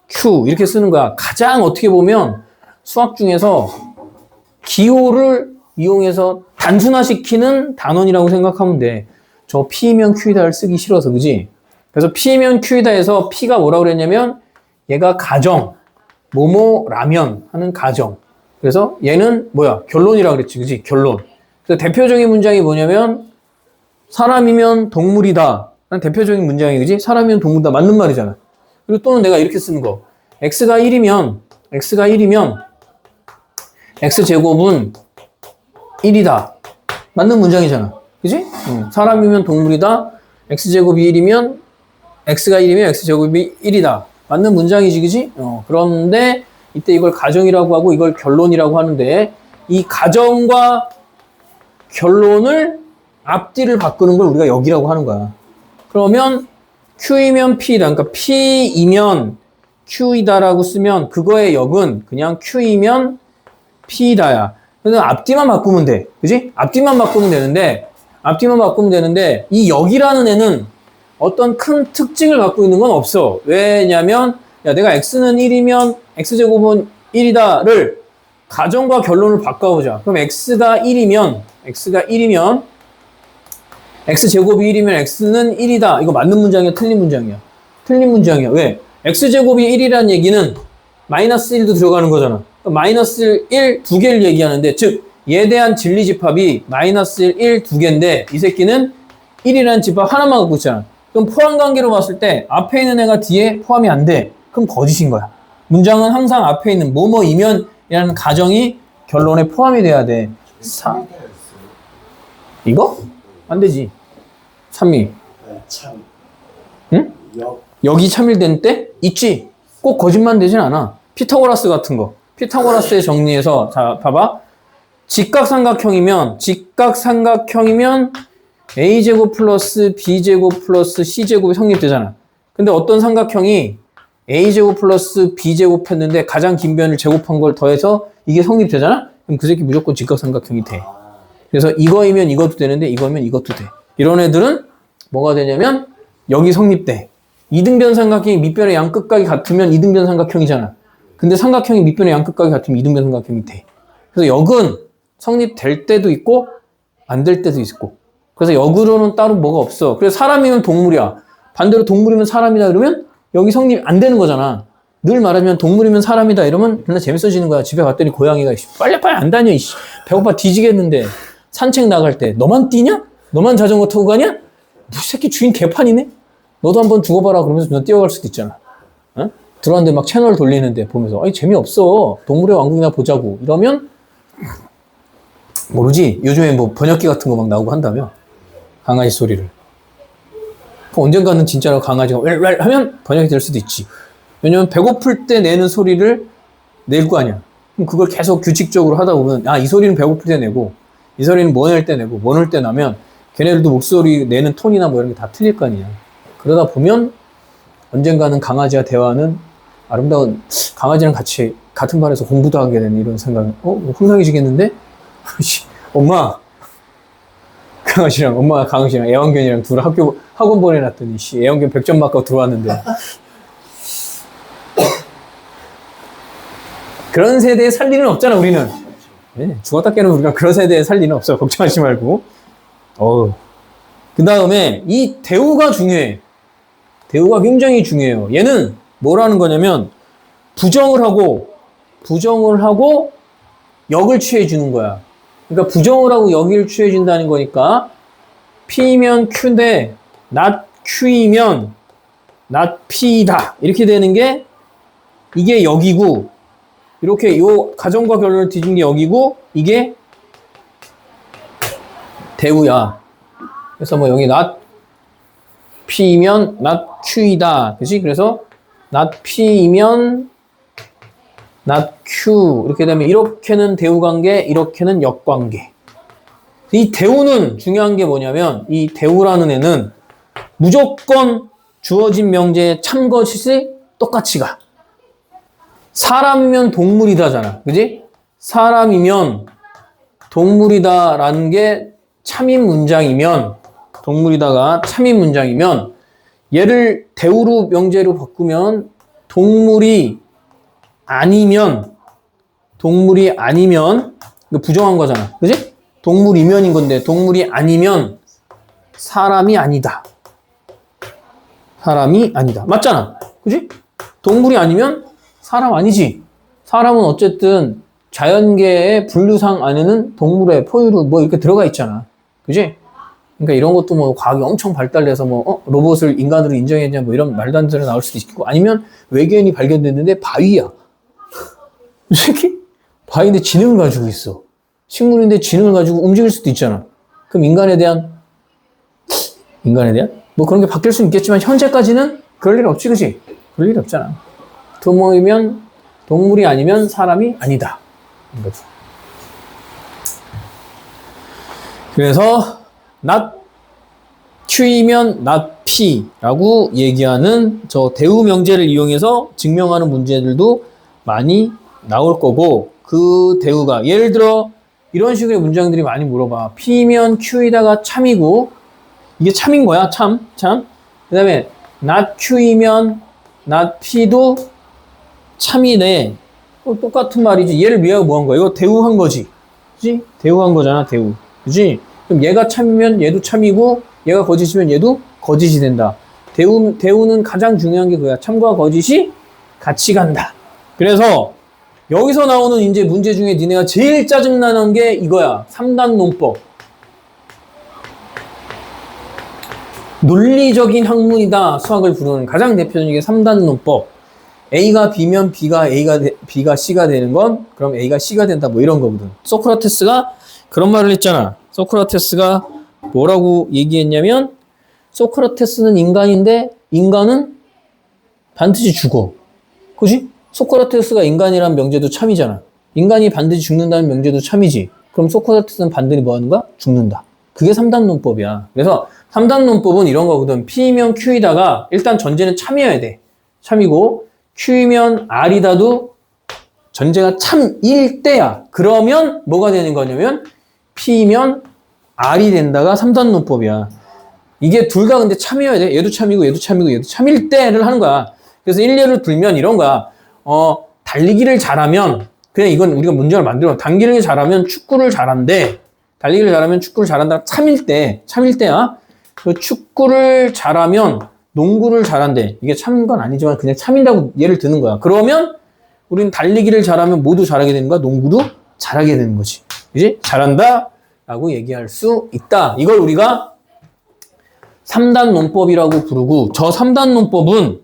Q. 이렇게 쓰는 거야. 가장 어떻게 보면 수학 중에서 기호를 이용해서 단순화시키는 단원이라고 생각하면 돼. 저 P면 Q이다를 쓰기 싫어서, 그지? 그래서 P면 Q이다에서 P가 뭐라고 그랬냐면 얘가 가정, 뭐뭐라면 하는 가정. 그래서 얘는 뭐야? 결론이라고 그랬지, 그지? 결론. 그래서 대표적인 문장이 뭐냐면 사람이면 동물이다 라는 대표적인 문장이, 그지? 사람이면 동물이다. 맞는 말이잖아. 그리고 또는 내가 이렇게 쓰는 거. X가 1이면 X제곱은 1이다. 맞는 문장이잖아. 그지? 사람이면 동물이다. X제곱이 1이면 X가 1이면 X제곱이 1이다. 맞는 문장이지, 그지? 그런데 이때 이걸 가정이라고 하고 이걸 결론이라고 하는데 이 가정과 결론을 앞뒤를 바꾸는 걸 우리가 역이라고 하는 거야. 그러면 Q이면 P이다. 그러니까 P이면 Q이다라고 쓰면 그거의 역은 그냥 Q이면 P이다야. 그래서 앞뒤만 바꾸면 돼. 그지? 앞뒤만 바꾸면 되는데 이 역이라는 애는 어떤 큰 특징을 갖고 있는 건 없어. 왜냐면 야, 내가 X는 1이면 X제곱은 1이다를 가정과 결론을 바꿔보자. 그럼 X가 1이면 X제곱이 1이면 X는 1이다. 이거 맞는 문장이야? 틀린 문장이야. 왜? X제곱이 1이라는 얘기는 마이너스 1도 들어가는 거잖아. 마이너스 1 두 개를 얘기하는데, 즉 얘에 대한 진리집합이 마이너스 1 두 개인데 이 새끼는 1이라는 집합 하나만 갖고 있잖아. 그럼 포함관계로 봤을 때 앞에 있는 애가 뒤에 포함이 안 돼. 그럼 거짓인 거야. 문장은 항상 앞에 있는 뭐뭐이면 이라는 가정이 결론에 포함이 돼야 돼. 이거? 안 되지. 참미. 참. 응? 여기 참일된 때? 있지. 꼭 거짓말 되진 않아. 피타고라스 같은 거. 피타고라스의 정리에서, 자, 봐봐. 직각삼각형이면 A제곱 플러스 B제곱 플러스 C제곱이 성립되잖아. 근데 어떤 삼각형이 A제곱 플러스 B제곱 했는데 가장 긴 변을 제곱한 걸 더해서 이게 성립되잖아? 그럼 그 새끼 무조건 직각삼각형이 돼. 그래서 이거이면 이것도 되는데 이거면 이것도 돼. 이런 애들은 뭐가 되냐면 여기 성립돼. 이등변 삼각형이 밑변의 양끝각이 같으면 이등변 삼각형이잖아. 근데 삼각형이 밑변의 양끝각이 같으면 이등변 삼각형이 돼. 그래서 역은 성립될 때도 있고 안 될 때도 있고. 그래서 역으로는 따로 뭐가 없어. 그래서 사람이면 동물이야. 반대로 동물이면 사람이다 그러면 여기 성립 안 되는 거잖아. 늘 말하면 동물이면 사람이다 이러면 그냥 재밌어지는 거야. 집에 갔더니 고양이가 빨리빨리 안 다녀. 이씨. 배고파 뒤지겠는데 산책 나갈 때 너만 뛰냐? 너만 자전거 타고 가냐? 이 새끼 주인 개판이네? 너도 한번 죽어봐라 그러면서 그냥 뛰어갈 수도 있잖아. 어? 들어왔는데 막 채널 돌리는데 보면서 아니 재미없어. 동물의 왕국이나 보자고. 이러면 모르지. 요즘에 뭐 번역기 같은 거 막 나오고 한다며. 강아지 소리를. 언젠가는 진짜로 강아지가 웰웰 하면 번역이 될 수도 있지. 왜냐면 배고플 때 내는 소리를 낼 거 아니야. 그럼 그걸 계속 규칙적으로 하다 보면 이 소리는 배고플 때 내고 이 소리는 뭐 낼 때 내고 뭐 낼 때 나면 걔네들도 목소리 내는 톤이나 뭐 이런 게 다 틀릴 거 아니야. 그러다 보면 언젠가는 강아지와 대화하는 아름다운 강아지랑 같이 같은 반에서 공부도 하게 되는 이런 생각은 황당해지겠는데? 엄마 엄마가 강아지랑 애완견이랑 둘 학원 보내놨더니 애완견 100점 맞고 들어왔는데 그런 세대에 살 일은 없잖아 우리는. 네, 죽었다 깨는 우리가 그런 세대에 살 일은 없어. 걱정하지 말고. 그 다음에 이 대우가 중요해. 대우가 굉장히 중요해요. 얘는 뭐라는 거냐면 부정을 하고 부정을 하고 역을 취해주는 거야. 그러니까 부정을 하고 역을 취해준다는 거니까 P면 Q인데 not Q이면 not P다. 이렇게 되는 게 이게 역이고 이렇게 요 가정과 결론을 뒤진 게 역이고 이게 대우야. 그래서 뭐 여기 not P이면 not Q이다. 그치? 그래서 not P이면 not Q. 이렇게 되면 이렇게는 대우관계, 이렇게는 역관계. 이 대우는 중요한 게 뭐냐면 이 대우라는 애는 무조건 주어진 명제의 참것이 똑같이 가. 사람이면 동물이다잖아. 그지? 사람이면 동물이다라는 게 참인 문장이면 동물이다가 참인 문장이면 얘를 대우로 명제로 바꾸면 동물이 아니면 이거 부정한 거잖아. 그지? 동물이면인 건데 동물이 아니면 사람이 아니다. 사람이 아니다. 맞잖아. 그지? 동물이 아니면 사람 아니지. 사람은 어쨌든 자연계의 분류상 안에는 동물의 포유류 뭐 이렇게 들어가 있잖아. 그지? 그러니까 이런 것도 뭐 과학이 엄청 발달돼서 뭐 로봇을 인간으로 인정했냐 뭐 이런 말도 안 되는 나올 수도 있고 아니면 외계인이 발견됐는데 바위야. 이 새끼 바위인데 지능을 가지고 있어. 식물인데 지능을 가지고 움직일 수도 있잖아. 그럼 인간에 대한 뭐 그런 게 바뀔 수는 있겠지만 현재까지는 그럴 일 없지, 그지? 그럴 일 없잖아. 동물이 아니면 사람이 아니다. 이거지. 그래서 not Q이면 not P라고 얘기하는 저 대우 명제를 이용해서 증명하는 문제들도 많이 나올 거고 그 대우가 예를 들어 이런 식의 문장들이 많이 물어봐. P면 Q이다가 참이고 이게 참인 거야. 참. 그 다음에 not Q이면 not P도 참이네. 똑같은 말이지. 얘를 위하여 뭐 한 거야? 이거 대우한 거지. 그지? 대우한 거잖아. 대우. 그지? 그럼 얘가 참이면 얘도 참이고 얘가 거짓이면 얘도 거짓이 된다. 대우는 가장 중요한 게 그거야. 참과 거짓이 같이 간다. 그래서 여기서 나오는 이제 문제 중에 니네가 제일 짜증나는 게 이거야. 3단 논법. 논리적인 학문이다. 수학을 부르는 가장 대표적인 게 3단 논법. A가 B면 B가 C가 되는 건 그럼 A가 C가 된다. 뭐 이런 거거든. 소크라테스가 그런 말을 했잖아. 소크라테스가 뭐라고 얘기했냐면 소크라테스는 인간인데 인간은 반드시 죽어. 그지? 소크라테스가 인간이란 명제도 참이잖아. 인간이 반드시 죽는다는 명제도 참이지. 그럼 소크라테스는 반드시 뭐 하는 거야? 죽는다. 그게 3단 논법이야. 그래서 3단 논법은 이런 거거든. P면 Q이다가 일단 전제는 참이어야 돼. 참이고 Q이면 R이다도 전제가 참일 때야. 그러면 뭐가 되는 거냐면 P면 R이 된다가 3단 논법이야. 이게 둘 다 근데 참이어야 돼. 얘도 참이고 얘도 참이고 얘도 참일 때를 하는 거야. 그래서 일례를 들면 이런 거야. 달리기를 잘하면 그냥 이건 우리가 문제를 만들어. 달리기를 잘하면 축구를 잘한대. 달리기를 잘하면 축구를 잘한다. 참일 때야. 그 축구를 잘하면 농구를 잘한대. 이게 참인 건 아니지만 그냥 참인다고 예를 드는 거야. 그러면 우리는 달리기를 잘하면 모두 잘하게 되는 거야. 농구도 잘하게 되는 거지. 그지? 잘한다 라고 얘기할 수 있다. 이걸 우리가 3단 논법이라고 부르고 저 3단 논법은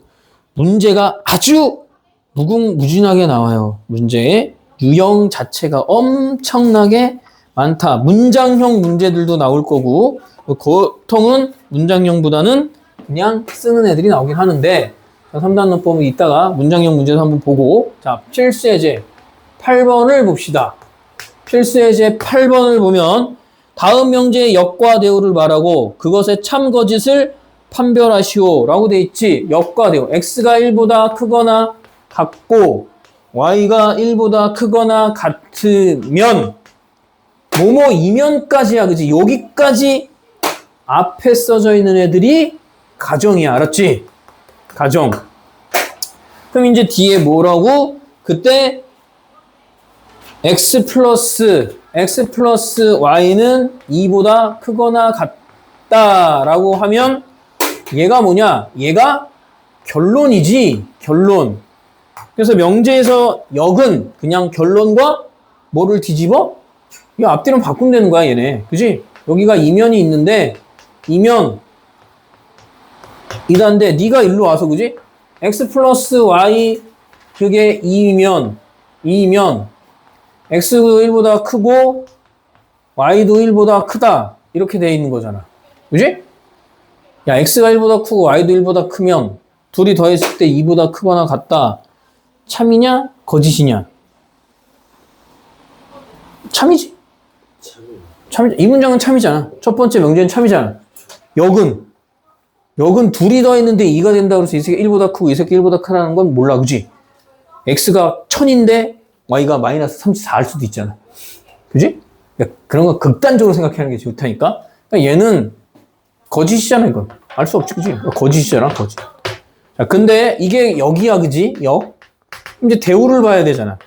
문제가 아주 무궁무진하게 나와요. 문제의 유형 자체가 엄청나게 많다. 문장형 문제들도 나올 거고 보통은 문장형보다는 그냥 쓰는 애들이 나오긴 하는데 3단 논법은 이따가 문장형 문제도 한번 보고 자 필수예제 8번을 봅시다. 필수예제 8번을 보면 다음 명제의 역과 대우를 말하고 그것의 참 거짓을 판별하시오 라고 돼 있지. 역과 대우 x가 1보다 크거나 같고 y가 1보다 크거나 같으면 뭐뭐이면까지야. 그치? 여기까지 앞에 써져 있는 애들이 가정이야. 알았지? 가정. 그럼 이제 뒤에 뭐라고? 그때 x 플러스 y는 2보다 크거나 같다라고 하면 얘가 뭐냐? 얘가 결론이지. 결론. 그래서 명제에서 역은 그냥 결론과 뭐를 뒤집어? 이 앞뒤로 바꾸면 되는 거야, 얘네. 그지? 여기가 이면이 있는데, 이면, 이단데, 네가 일로 와서, 그지? x 플러스 y, 그게 2면, x도 1보다 크고, y도 1보다 크다. 이렇게 돼 있는 거잖아. 그지? 야, x가 1보다 크고, y도 1보다 크면, 둘이 더했을 때 2보다 크거나 같다. 참이냐? 거짓이냐? 참이지? 참이지. 이 문장은 참이잖아. 첫 번째 명제는 참이잖아. 역은 둘이 더했는데 2가 된다고 해서 이 새끼 1보다 크고 이 새끼 1보다 크다는 건 몰라, 그지? x가 1000인데 y가 마이너스 34할 수도 있잖아. 그지? 그러니까 그런 거 극단적으로 생각하는 게 좋다니까? 그러니까 얘는 거짓이잖아, 이건. 알 수 없지, 그지? 거짓이잖아, 거짓. 자, 근데 이게 역이야, 그지? 역. 이제 대우를 봐야 되잖아.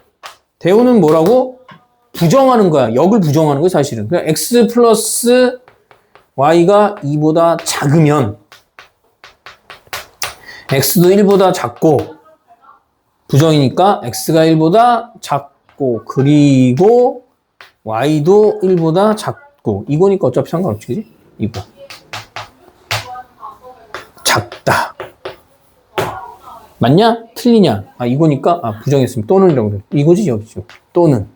대우는 뭐라고? 부정하는 거야. 역을 부정하는 거야, 사실은. 그냥 x 플러스 y가 2보다 작으면 x도 1보다 작고 부정이니까 x가 1보다 작고 그리고 y도 1보다 작고 이거니까 어차피 상관없지, 그지? 이거. 작다. 맞냐? 틀리냐? 아, 이거니까, 아, 부정했으면 또는이라고 그래. 이거지, 여기죠. 또는.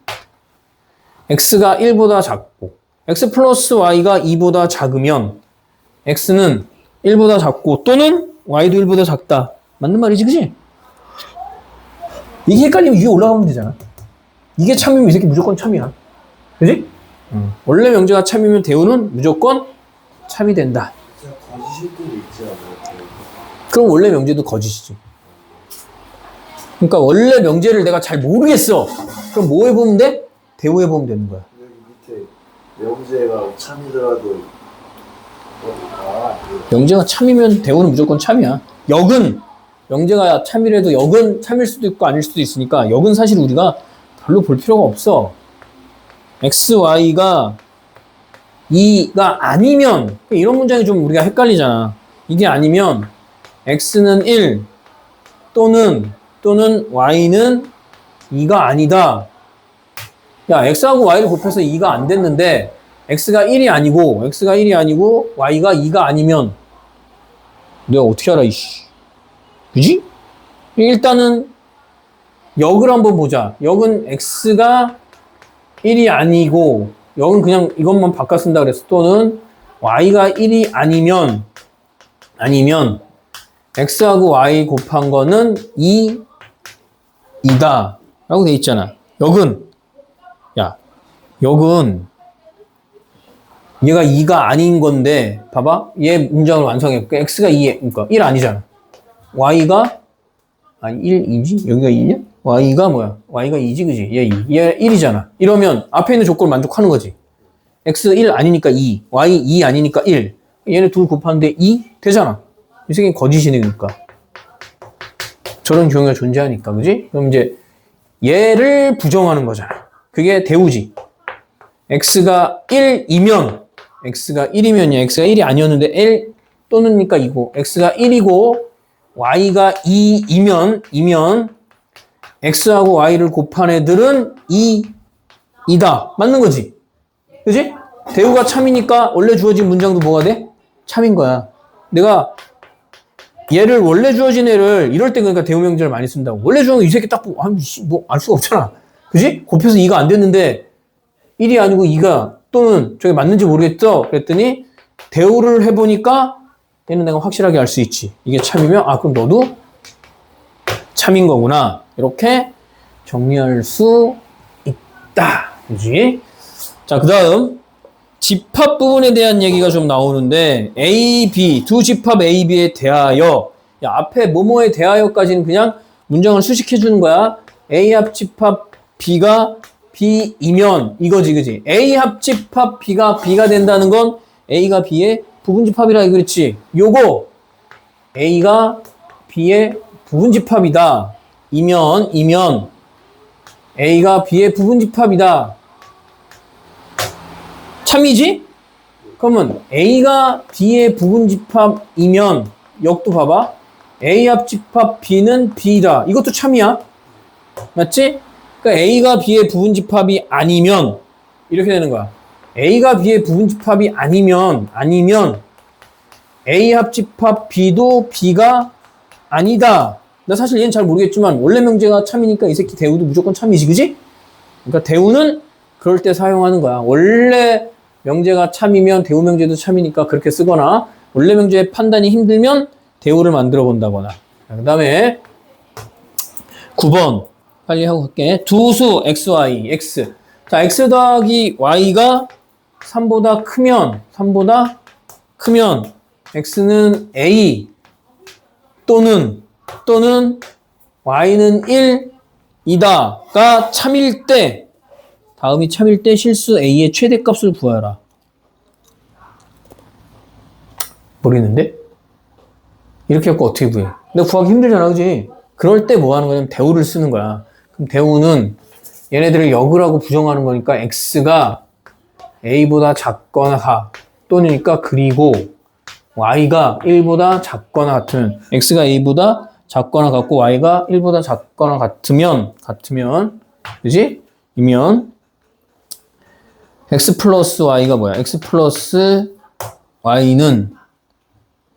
x가 1보다 작고, x 플러스 y가 2보다 작으면, x는 1보다 작고, 또는 y도 1보다 작다. 맞는 말이지, 그지? 이게 헷갈리면 위에 올라가면 되잖아. 이게 참이면 이 새끼 무조건 참이야. 그지? 원래 명제가 참이면 대우는 무조건 참이 된다. 거짓일 때도 있지 않아요? 그럼 원래 명제도 거짓이지. 그러니까 원래 명제를 내가 잘 모르겠어. 그럼 뭐 해보면 돼? 대우해보면 되는 거야. 여기 밑에 명제가 참이더라도 명제가 참이면 대우는 무조건 참이야. 역은 명제가 참이라도 역은 참일 수도 있고 아닐 수도 있으니까 역은 사실 우리가 별로 볼 필요가 없어. x, y가 2가 아니면 이런 문장이 좀 우리가 헷갈리잖아. 이게 아니면 x는 1 또는 y는 2가 아니다. 야, x하고 y를 곱해서 2가 안 됐는데 x가 1이 아니고 y가 2가 아니면 내가 어떻게 알아, 이씨. 그지? 일단은 역을 한번 보자. 역은 x가 1이 아니고 역은 그냥 이것만 바꿔 쓴다 그랬어. 또는 y가 1이 아니면 x하고 y 곱한 거는 2이다 라고 돼 있잖아. 역은 얘가 2가 아닌 건데 봐봐. 얘 문장을 완성해. 그러니까 x가 2에 그러니까 1 아니잖아. y가 아니 1이지? 여기가 2냐? y가 뭐야? y가 2지, 그지? 얘 1이잖아. 이러면 앞에 있는 조건을 만족하는 거지. x 1 아니니까 2, y 2 아니니까 1. 얘네 둘 곱하는데 2 되잖아. 이 새끼는 거짓이네, 그러니까. 저런 경우가 존재하니까, 그지? 그럼 이제 얘를 부정하는 거잖아. 그게 대우지. x가 1이면 x가 1이 아니었는데 L 또는니까 이고 x가 1이고 y가 2이면 x하고 y를 곱한 애들은 2이다. 맞는 거지? 그지? 대우가 참이니까 원래 주어진 문장도 뭐가 돼? 참인 거야. 내가 얘를 원래 주어진 애를 이럴 때 그러니까 대우 명제를 많이 쓴다고. 원래 주어진 이 새끼 딱 보고 뭐 알 수가 없잖아. 그지? 곱해서 2가 안 됐는데 1이 아니고 2가 또는 저게 맞는지 모르겠죠? 그랬더니 대우를 해보니까 얘는 내가 확실하게 알 수 있지. 이게 참이면 그럼 너도 참인 거구나. 이렇게 정리할 수 있다. 그지? 자, 그 다음 집합 부분에 대한 얘기가 좀 나오는데 A, B, 두 집합 A, B에 대하여 앞에 뭐뭐에 대하여까지는 그냥 문장을 수식해 주는 거야. A 합집합 B가 B이면 이거지, 그지? A 합집합 B가 된다는 건 A가 B의 부분집합이라 그랬지. 요거 A가 B의 부분집합이다. 이면 A가 B의 부분집합이다. 참이지? 그러면 A가 B의 부분집합이면 역도 봐봐. A 합집합 B는 B다. 이것도 참이야. 맞지? 그러니까 A가 B의 부분집합이 아니면 이렇게 되는 거야. A가 B의 부분집합이 아니면 A 합집합 B도 B가 아니다. 나 사실 얘는 잘 모르겠지만 원래 명제가 참이니까 이 새끼 대우도 무조건 참이지, 그지? 그러니까 대우는 그럴 때 사용하는 거야. 원래 명제가 참이면 대우 명제도 참이니까 그렇게 쓰거나 원래 명제의 판단이 힘들면 대우를 만들어 본다거나. 그 다음에 9번 빨리 하고 갈게. 두수 xy, x. 자, x 더하기 y가 3보다 크면 x는 a 또는 y는 1이다가 참일 때 다음이 참일 때 실수 a의 최대값을 구하라. 모르겠는데? 이렇게 갖고 어떻게 구해? 근데 구하기 힘들잖아, 그지? 그럴 때 뭐 하는 거냐면 대우를 쓰는 거야. 그럼 대우는 얘네들을 역으라고 부정하는 거니까 x가 a보다 작거나 또는니까 그리고 y가 1보다 작거나 같으면 x가 a보다 작거나 같고 y가 1보다 작거나 같으면 그지? 이면 x 플러스 y가 뭐야? x 플러스 y는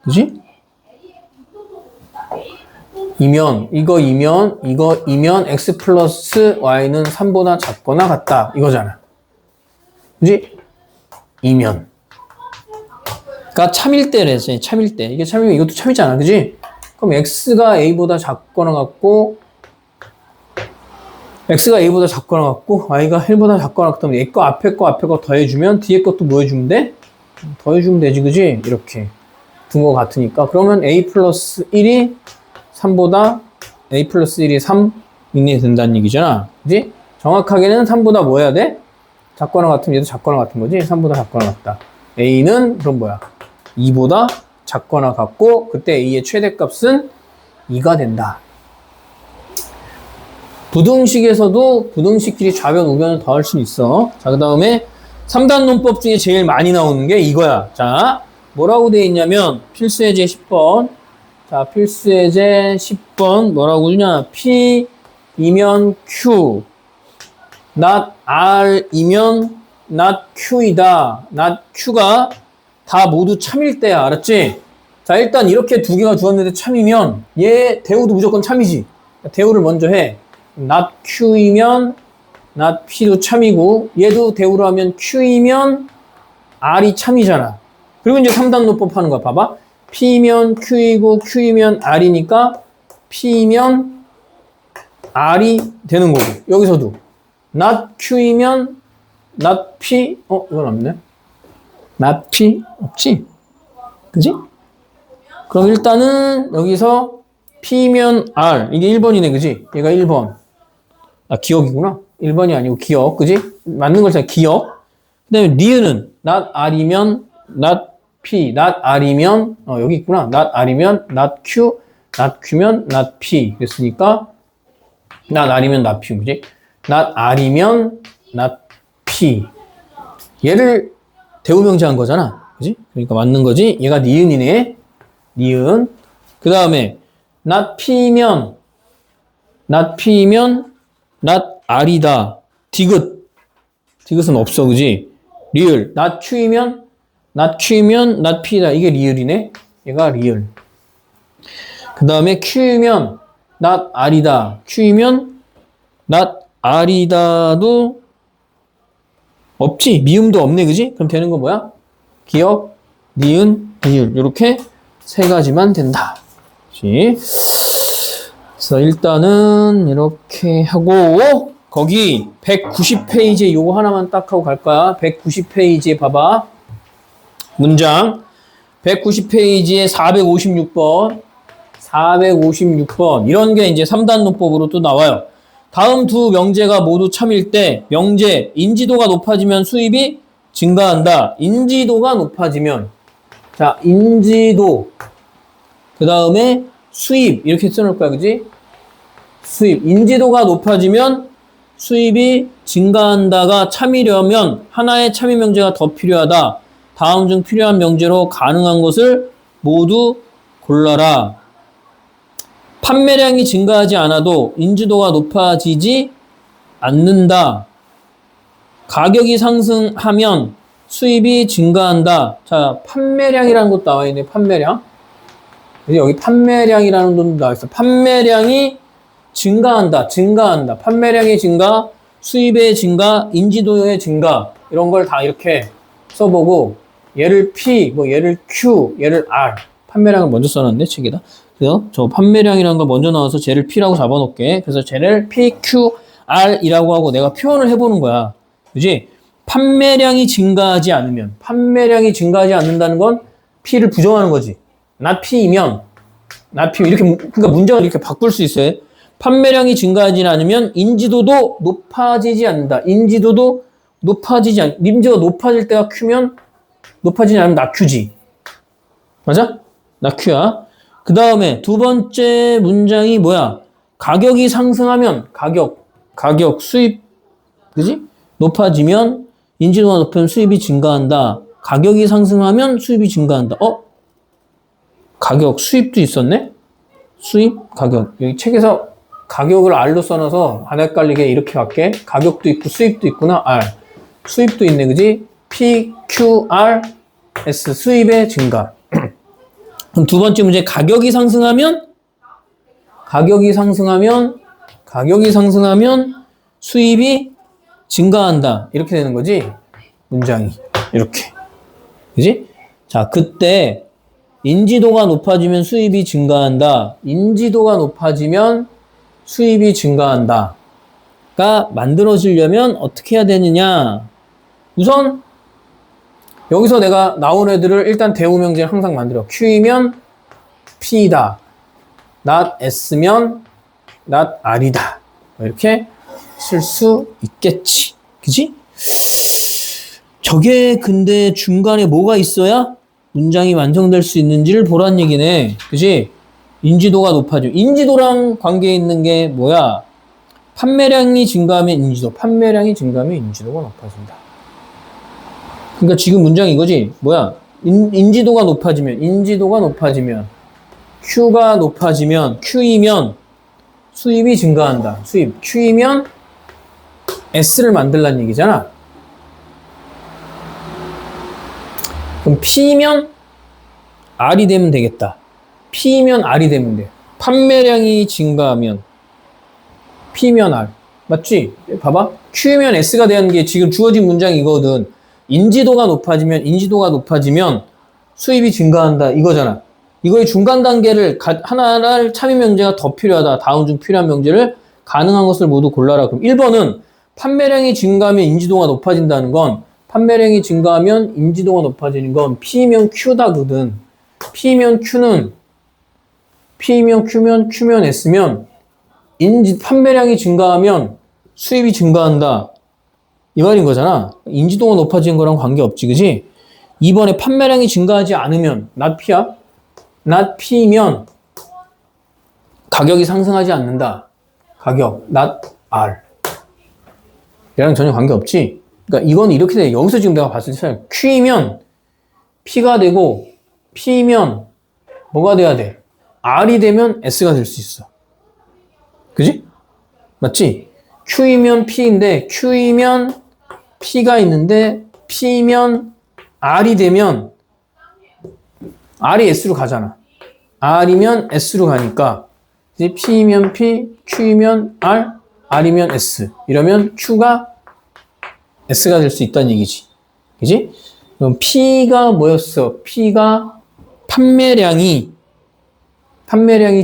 그지? 이면 x 플러스 y는 3보다 작거나 같다 이거잖아. 그지? 이면 그러니까 참일 때랬어요. 참일 때. 이게 참이면 이것도 참이잖아. 그지? 그럼 x가 a보다 작거나 같고 y가 1보다 작거나 같다면 얘 거 앞에 거 더해주면 뒤에 것도 뭐 해주면 돼? 더해주면 되지. 그지? 이렇게 둔 거 같으니까 그러면 a 플러스 1이 3보다 a 플러스 1이 3이 된다는 얘기잖아. 그지? 정확하게는 3보다 뭐 해야 돼? 작거나 같으면 얘도 작거나 같은 거지. 3보다 작거나 같다. a는 그럼 뭐야? 2보다 작거나 같고 그때 a의 최대값은 2가 된다. 부등식에서도 부등식끼리 좌변, 우변을 더할 수 있어. 자, 그 다음에 3단 논법 중에 제일 많이 나오는 게 이거야. 자, 뭐라고 되어 있냐면 필수예제 10번. 자, 필수예제 10번 뭐라고 주냐? P이면 Q, not R이면 not Q이다. not Q가 다 모두 참일 때야. 알았지? 자, 일단 이렇게 두 개가 주었는데 참이면 얘 대우도 무조건 참이지. 대우를 먼저 해. not Q이면 not P도 참이고 얘도 대우로 하면 Q이면 R이 참이잖아. 그리고 이제 3단 논법 하는 거야. 봐봐. P면 Q이고 Q이면 R이니까 P면 R이 되는 거고 여기서도 not Q이면 not P 이건 없네. not P 없지? 그지? 그럼 일단은 여기서 P면 R 이게 1번이네. 그지? 얘가 1번. 아, 기억이구나. 1번이 아니고 기억. 그지? 맞는 걸 잘 기억. 그 다음에 니은은 not R이면 not P, not R이면 여기 있구나. not R이면 not Q, not Q면 not P. 그랬으니까 not R이면 not P. 그지? not R이면 not P. 얘를 대우명제한 거잖아. 그지? 그러니까 맞는 거지. 얘가 니은이네. 니은. 그 다음에 not P면 not R이다. 디귿은 없어. 그지? 리을. not Q이면 not P다. 이게 리을이네. 얘가 리을. 그 다음에 Q이면 not R이다. Q이면 not R이다도 없지. 미음도 없네. 그지? 그럼 되는 거 뭐야? 기억, 니은, 리을. 이렇게 세 가지만 된다. 그치? 그래서 일단은 이렇게 하고 거기 190페이지에 요거 하나만 딱 하고 갈 거야. 190페이지에 봐봐. 문장 190페이지에 456번 이런 게 이제 3단 논법으로 또 나와요. 다음 두 명제가 모두 참일 때 명제 인지도가 높아지면 수입이 증가한다. 인지도가 높아지면 자 인지도 그 다음에 수입 이렇게 써놓을 거야. 그지? 수입 인지도가 높아지면 수입이 증가한다가 참이려면 하나의 참이 명제가 더 필요하다. 다음 중 필요한 명제로 가능한 것을 모두 골라라. 판매량이 증가하지 않아도 인지도가 높아지지 않는다. 가격이 상승하면 수입이 증가한다. 자, 판매량이라는 것도 나와 있네. 판매량. 여기 판매량이라는 것도 나와 있어. 판매량이 증가한다. 증가한다. 판매량의 증가, 수입의 증가, 인지도의 증가. 이런 걸 다 이렇게 써보고 얘를 P, 뭐 얘를 Q, 얘를 R. 판매량을 먼저 써놨네, 책에다. 그래서 저 판매량이라는 거 먼저 나와서 쟤를 P라고 잡아놓을게. 그래서 쟤를 P, Q, R이라고 하고 내가 표현을 해보는 거야. 그지? 판매량이 증가하지 않으면, 판매량이 증가하지 않는다는 건 P를 부정하는 거지. not P이면, not P, 이렇게, 그러니까 문장을 이렇게 바꿀 수 있어요. 판매량이 증가하지 않으면 인지도도 높아지지 않는다. 인지도도 높아지지 않, 인지도가 높아질 때가 Q면, 높아지지 않으면 not Q지. 맞아? not Q야. 그 다음에 두 번째 문장이 뭐야? 가격이 상승하면, 가격, 수입, 그지? 높아지면, 인지도가 높으면 수입이 증가한다. 가격이 상승하면 수입이 증가한다. 가격, 수입도 있었네? 수입, 가격. 여기 책에서 가격을 R로 써놔서 안 헷갈리게 이렇게 갈게. 가격도 있고 수입도 있구나. R. 수입도 있네, 그지? P, Q, R, S. 수입의 증가. 그럼 두 번째 문제, 가격이 상승하면 수입이 증가한다. 이렇게 되는 거지? 문장이. 이렇게. 그지? 자, 그때 인지도가 높아지면 수입이 증가한다. 인지도가 높아지면 수입이 증가한다.가 만들어지려면 어떻게 해야 되느냐? 우선 여기서 내가 나온 애들을 일단 대우명제를 항상 만들어. Q이면 P이다. not S면 not R이다. 이렇게 쓸 수 있겠지. 그지? 저게 근데 중간에 뭐가 있어야 문장이 완성될 수 있는지를 보란 얘기네. 그지? 인지도가 높아지고. 인지도랑 관계 있는 게 뭐야? 판매량이 증가하면 인지도. 판매량이 증가하면 인지도가 높아진다. 그러니까 지금 문장이 이거지. 뭐야? 인지도가 높아지면 Q가 높아지면 Q이면 수입이 증가한다. 수입. Q이면 S를 만들란 얘기잖아. 그럼 P면 R이 되면 되겠다. P면 R이 되면 돼. 판매량이 증가하면 P면 R. 맞지? 봐봐. Q면 S가 되는 게 지금 주어진 문장이 이거거든. 인지도가 높아지면 수입이 증가한다. 이거잖아. 이거의 중간 단계를 하나를 참여 명제가 더 필요하다. 다음 중 필요한 명제를 가능한 것을 모두 골라라. 그럼 1번은 판매량이 증가하면 인지도가 높아진다는 건 판매량이 증가하면 인지도가 높아지는 건 P면 Q다거든. P면 Q면 S면 판매량이 증가하면 수입이 증가한다. 이 말인 거잖아. 인지도가 높아지는 거랑 관계없지, 그지? 2번에 판매량이 증가하지 않으면 not P야? not P면 가격이 상승하지 않는다. 가격 not R. 얘랑 전혀 관계없지? 그러니까 이건 이렇게 돼. 여기서 지금 내가 봤을 때 Q이면 P가 되고 P면 뭐가 돼야 돼? R이 되면 S가 될 수 있어. 그지? 맞지? Q이면 P인데 Q이면 P가 있는데 P면 R이 되면 R이 S로 가잖아. R이면 S로 가니까 이제 P면 P, Q이면 R, R이면 S. 이러면 Q가 S가 될 수 있다는 얘기지. 그지? 그럼 P가 뭐였어? P가 판매량이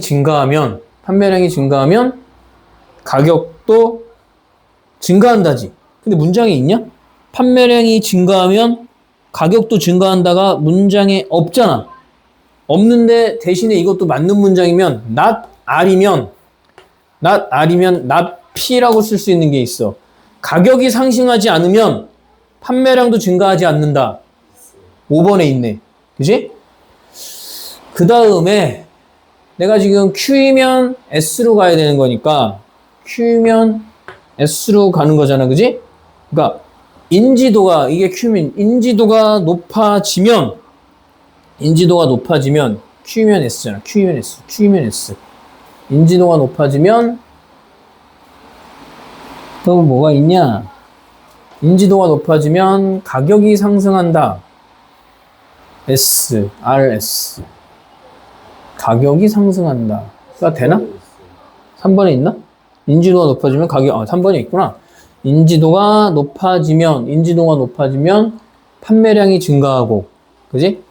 증가하면 가격도 증가한다지. 근데 문장에 있냐? 판매량이 증가하면 가격도 증가한다가 문장에 없잖아. 없는데 대신에 이것도 맞는 문장이면 not R이면 not P라고 쓸 수 있는 게 있어. 가격이 상승하지 않으면 판매량도 증가하지 않는다. 5번에 있네. 그지? 그 다음에 내가 지금 Q이면 S로 가야 되는 거니까 Q면 S로 가는 거잖아. 그지? 그러니까 인지도가 이게 Q면 인지도가 높아지면 Q면 S잖아. Q면 S. 인지도가 높아지면 또 뭐가 있냐? 인지도가 높아지면 가격이 상승한다. S, RS. 가격이 상승한다.가 되나? 3번에 있나? 인지도가 높아지면 가격, 3번에 있구나. 인지도가 높아지면 판매량이 증가하고, 그지?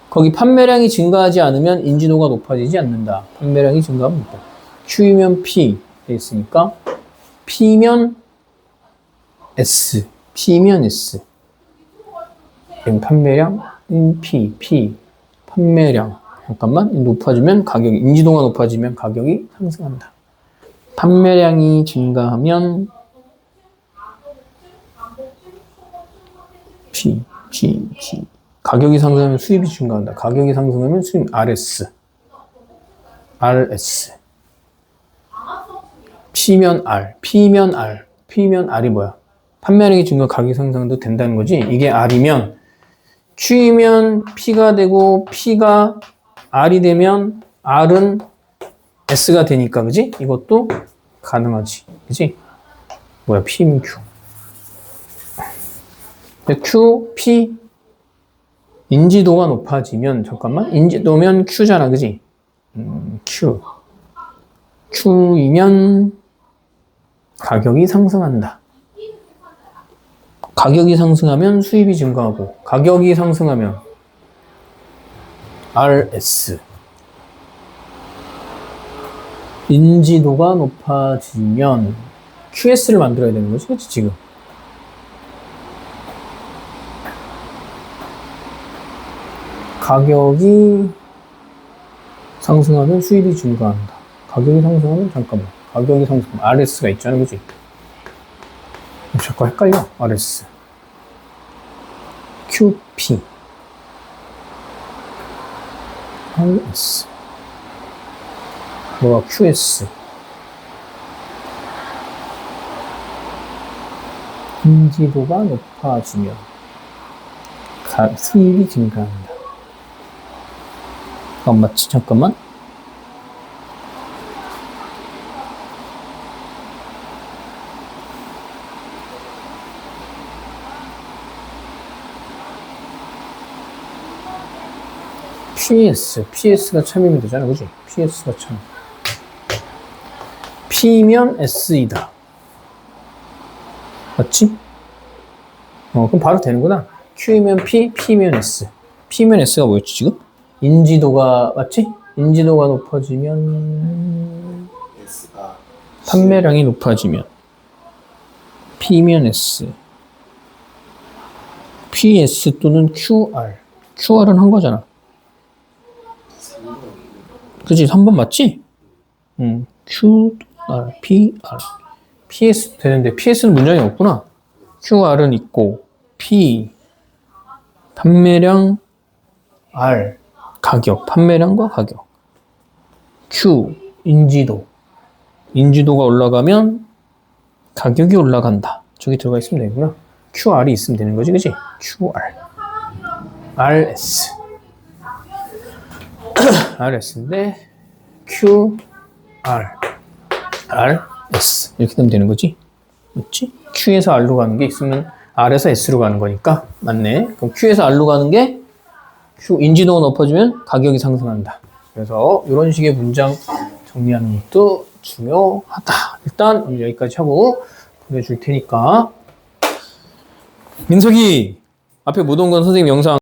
거기 판매량이 증가하지 않으면 인지도가 높아지지 않는다. 판매량이 증가하면 있다. Q면 P 돼 있으니까 P면 S, P면 S. 판매량, P, 판매량. 잠깐만, 높아지면 가격이, 인지도가 높아지면 가격이 상승한다. 판매량이 증가하면 P. 가격이 상승하면 수입이 증가한다. 가격이 상승하면 수입, RS. P면 R이 뭐야? 판매량이 증가, 가격이 상승도 된다는 거지. 이게 R이면, Q면 P가 되고, P가 R이 되면, R은 S가 되니까, 그지? 이것도 가능하지. 그지? 뭐야, P면 Q. Q, P, 인지도가 높아지면, 잠깐만, 인지도면 Q잖아, 그지? Q이면 가격이 상승한다. 가격이 상승하면 수입이 증가하고, 가격이 상승하면 RS. 인지도가 높아지면 QS를 만들어야 되는 거지, 그치, 지금? 가격이 상승하면 수입이 증가한다. 가격이 상승하면, 잠깐만. 가격이 상승하면 RS가 있잖아, 그치? 자꾸 헷갈려, RS. QP. RS. 뭐가 QS. 인지도가 높아지면 수입이 증가한다. 안 맞지? 잠깐만. PS가 참이면 되잖아, 그지? PS가 참. P면 S이다. 맞지? 그럼 바로 되는구나. Q면 P, P면 S. P면 S가 뭐였지, 지금? 인지도가, 맞지? 인지도가 높아지면, 판매량이 높아지면, P면 S. PS 또는 QR. QR은 한 거잖아. 그치? 3번 맞지? QR, PR. PS 되는데, PS는 문장이 없구나. QR은 있고, P, 판매량, R, 가격, 판매량과 가격. Q, 인지도. 인지도가 올라가면 가격이 올라간다. 저기 들어가 있으면 되구나. QR이 있으면 되는 거지, 그치? QR. RS. RS인데, QR, RS. 이렇게 되면 되는 거지. 맞지? Q에서 R로 가는 게 있으면 R에서 S로 가는 거니까. 맞네. 그럼 Q에서 R로 가는 게 인지도가 높아지면 가격이 상승한다. 그래서 이런 식의 문장 정리하는 것도 중요하다. 일단 오늘 여기까지 하고 보내줄 테니까. 민석이 앞에 못 온 건 선생님 영상